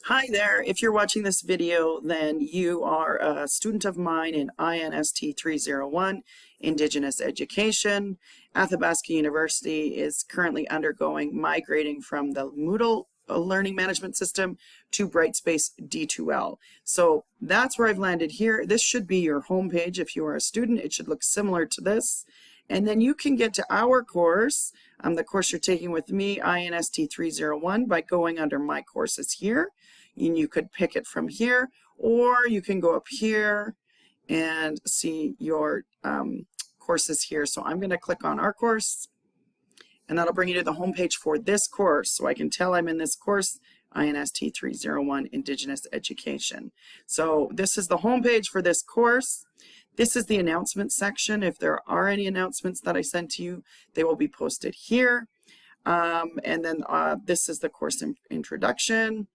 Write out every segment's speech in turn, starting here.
Hi there. If you're watching this video, then you are a student of mine in INST 301, Indigenous Education. Athabasca University is currently undergoing migrating from the Moodle learning management system to Brightspace D2L. So that's where I've landed here. This should be your homepage. If you are a student, it should look similar to this. And then you can get to our course, the course you're taking with me, INST 301, by going under My Courses here. And you could pick it from here, or you can go up here and see your courses here. So I'm going to click on our course, and that'll bring you to the homepage for this course. So I can tell I'm in this course, INST 301, Indigenous Education. So this is the homepage for this course. This is the announcement section. If there are any announcements that I sent to you, they will be posted here. And then this is the course introduction.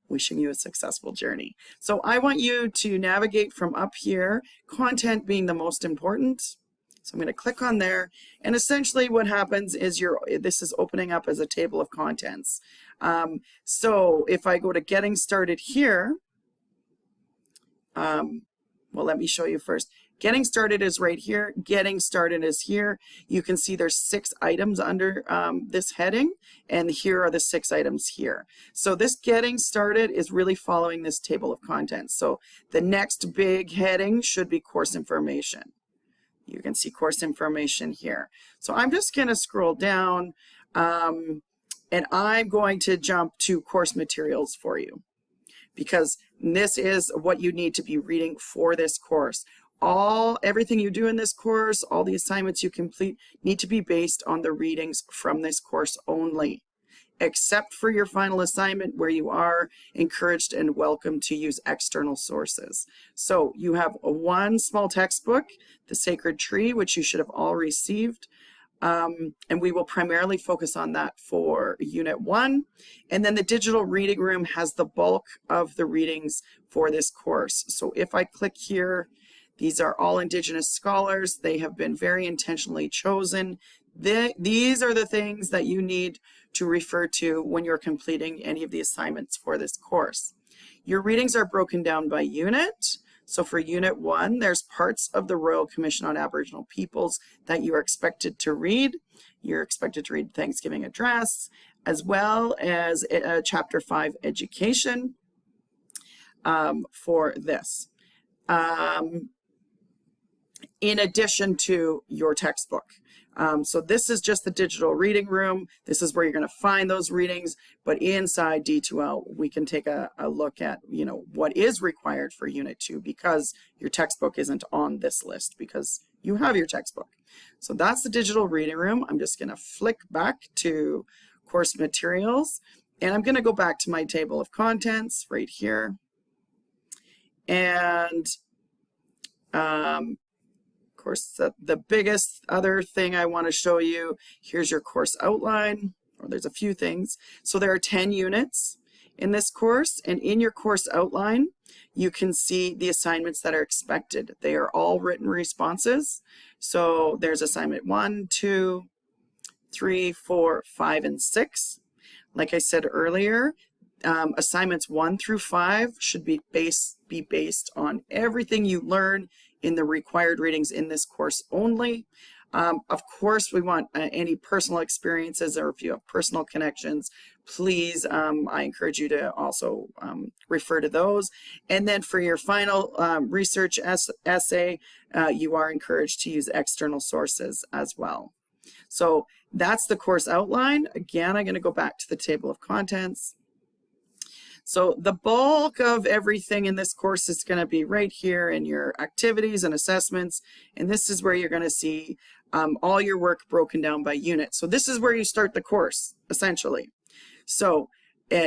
Wishing you a successful journey. So I want you to navigate from up here, content being the most important. So I'm going to click on there, and essentially what happens is this is opening up as a table of contents. So if I go to getting started here, well, let me show you first. Getting started is right here. Getting started is here. You can see there's 6 items under this heading, and here are the 6 items here. So this getting started is really following this table of contents. So the next big heading should be course information. You can see course information here. So I'm just going to scroll down, and I'm going to jump to course materials for you, because this is what you need to be reading for this course. Everything you do in this course, all the assignments you complete need to be based on the readings from this course only, except for your final assignment where you are encouraged and welcome to use external sources. So you have one small textbook, The Sacred Tree, which you should have all received. And we will primarily focus on that for Unit 1. And then the digital reading room has the bulk of the readings for this course. So if I click here, these are all Indigenous scholars. They have been very intentionally chosen. These are the things that you need to refer to when you're completing any of the assignments for this course. Your readings are broken down by unit. So for Unit 1, there's parts of the Royal Commission on Aboriginal Peoples that you are expected to read. You're expected to read Thanksgiving Address, as well as Chapter 5 Education for this. In addition to your textbook. So this is just the digital reading room. This is where you're going to find those readings, but inside D2L, we can take a look at, what is required for Unit 2, because your textbook isn't on this list because you have your textbook. So that's the digital reading room. I'm just going to flick back to course materials, and I'm going to go back to my table of contents right here. And of course, the biggest other thing I want to show you, here's your course outline, or there's a few things. So there are 10 units in this course, and in your course outline, you can see the assignments that are expected. They are all written responses. So there's assignment 1, 2, 3, 4, 5, and 6. Like I said earlier, assignments 1 through 5 should be based on everything you learn in the required readings in this course only. Of course, we want any personal experiences, or if you have personal connections, please, I encourage you to also refer to those. And then for your final research essay, you are encouraged to use external sources as well. So that's the course outline. Again, I'm going to go back to the table of contents. So the bulk of everything in this course is going to be right here in your activities and assessments. And this is where you're going to see all your work broken down by unit. So this is where you start the course, essentially. So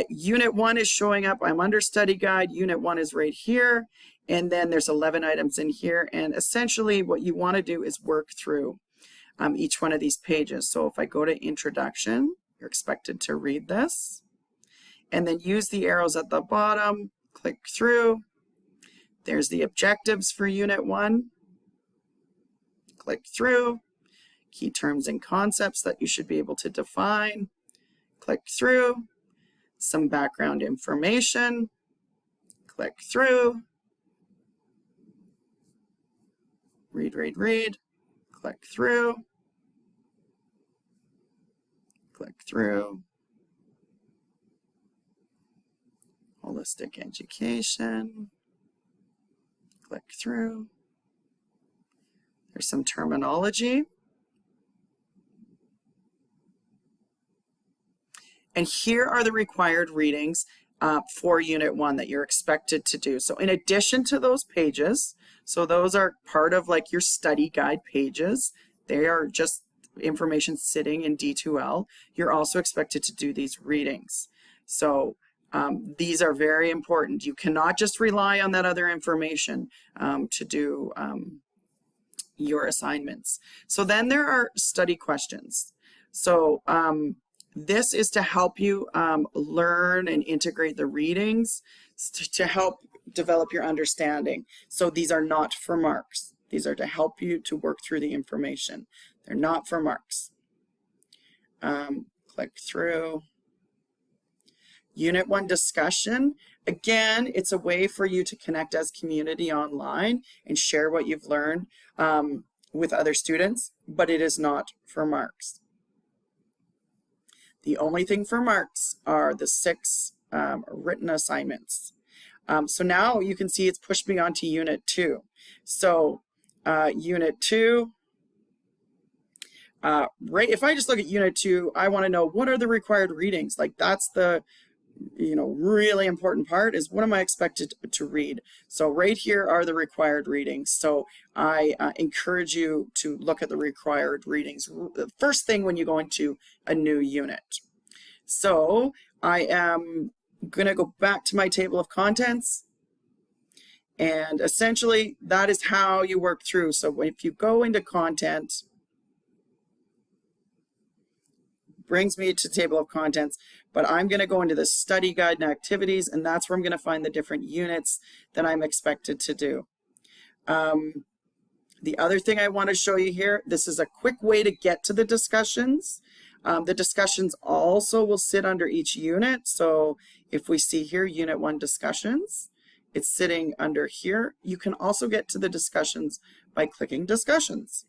Unit 1 is showing up. I'm under Study Guide. Unit 1 is right here. And then there's 11 items in here. And essentially what you want to do is work through each one of these pages. So if I go to Introduction, you're expected to read this. And then use the arrows at the bottom, click through. There's the objectives for Unit 1. Click through. Key terms and concepts that you should be able to define. Click through. some background information, click through, read, read, read, click through, click through, holistic education, click through. There's some terminology. And here are the required readings for Unit 1 that you're expected to do. So in addition to those pages, so those are part of like your study guide pages. They are just information sitting in D2L. You're also expected to do these readings. So these are very important. You cannot just rely on that other information to do your assignments. So then there are study questions. So this is to help you learn and integrate the readings to help develop your understanding. So these are not for marks. These are to help you to work through the information. They're not for marks. Click through. Unit 1 discussion. Again, it's a way for you to connect as community online and share what you've learned with other students, but it is not for marks. The only thing for marks are the 6 written assignments. So now you can see it's pushed me onto Unit 2. So Unit 2, right, if I just look at Unit 2, I want to know what are the required readings. Like that's the really important part is what am I expected to read. So right here are the required readings. So I encourage you to look at the required readings the first thing when you go into a new unit. So I am going to go back to my table of contents, and essentially that is how you work through. So if you go into content, brings me to table of contents, but I'm going to go into the study guide and activities, and that's where I'm going to find the different units that I'm expected to do. The other thing I want to show you here, this is a quick way to get to the discussions. The discussions also will sit under each unit. So if we see here, Unit 1 discussions, it's sitting under here. You can also get to the discussions by clicking discussions.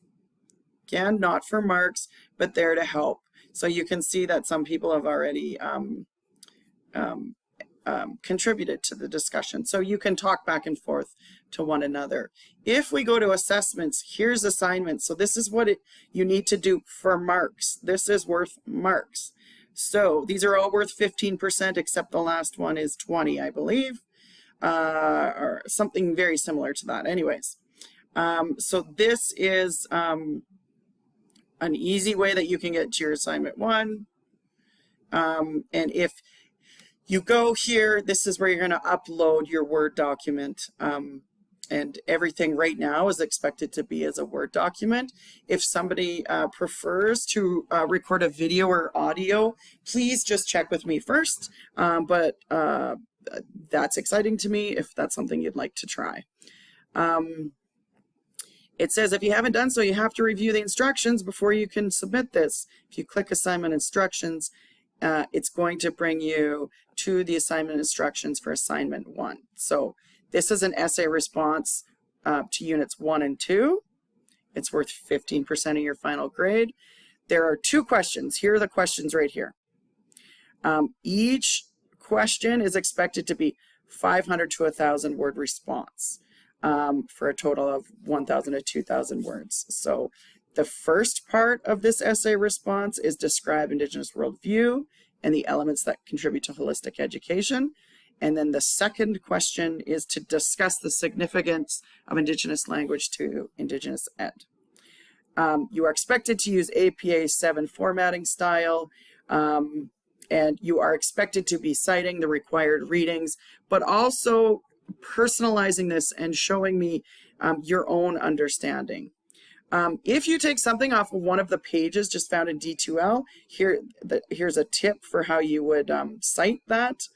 Again, not for marks, but there to help. So you can see that some people have already contributed to the discussion. So you can talk back and forth to one another. If we go to assessments, here's assignments. So this is what you need to do for marks. This is worth marks. So these are all worth 15%, except the last one is 20, I believe, or something very similar to that. Anyways, so this is an easy way that you can get to your assignment 1. And if you go here, this is where you're going to upload your Word document. And everything right now is expected to be as a Word document. If somebody prefers to record a video or audio, please just check with me first. But that's exciting to me if that's something you'd like to try. It says if you haven't done so, you have to review the instructions before you can submit this. If you click assignment instructions, it's going to bring you to the assignment instructions for assignment 1. So this is an essay response to units 1 and 2. It's worth 15% of your final grade. There are 2 questions. Here are the questions right here. Each question is expected to be 500 to 1,000 word response. For a total of 1,000 to 2,000 words. So the first part of this essay response is describe Indigenous worldview and the elements that contribute to holistic education. And then the second question is to discuss the significance of Indigenous language to Indigenous ed. You are expected to use APA 7 formatting style, and you are expected to be citing the required readings, but also personalizing this and showing me your own understanding. If you take something off of one of the pages just found in D2L, here's a tip for how you would cite that.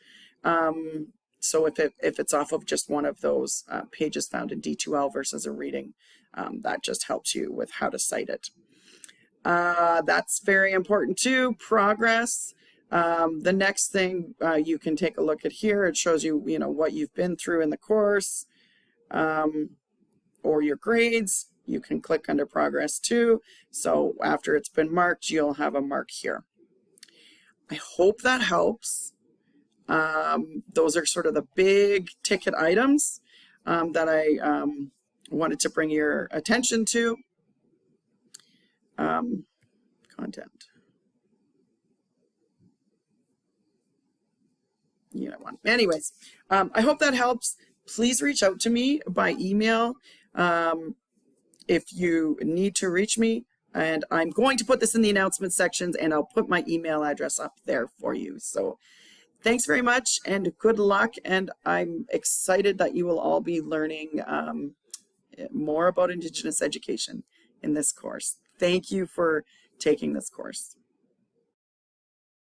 So if it's off of just one of those pages found in D2L versus a reading, that just helps you with how to cite it. That's very important too. Progress. The next thing you can take a look at here, it shows you, what you've been through in the course, or your grades. You can click under progress too. So after it's been marked, you'll have a mark here. I hope that helps. Those are sort of the big ticket items that I wanted to bring your attention to. Content. Anyways, I hope that helps. Please reach out to me by email if you need to reach me. And I'm going to put this in the announcement sections, and I'll put my email address up there for you. So thanks very much and good luck. And I'm excited that you will all be learning more about Indigenous education in this course. Thank you for taking this course.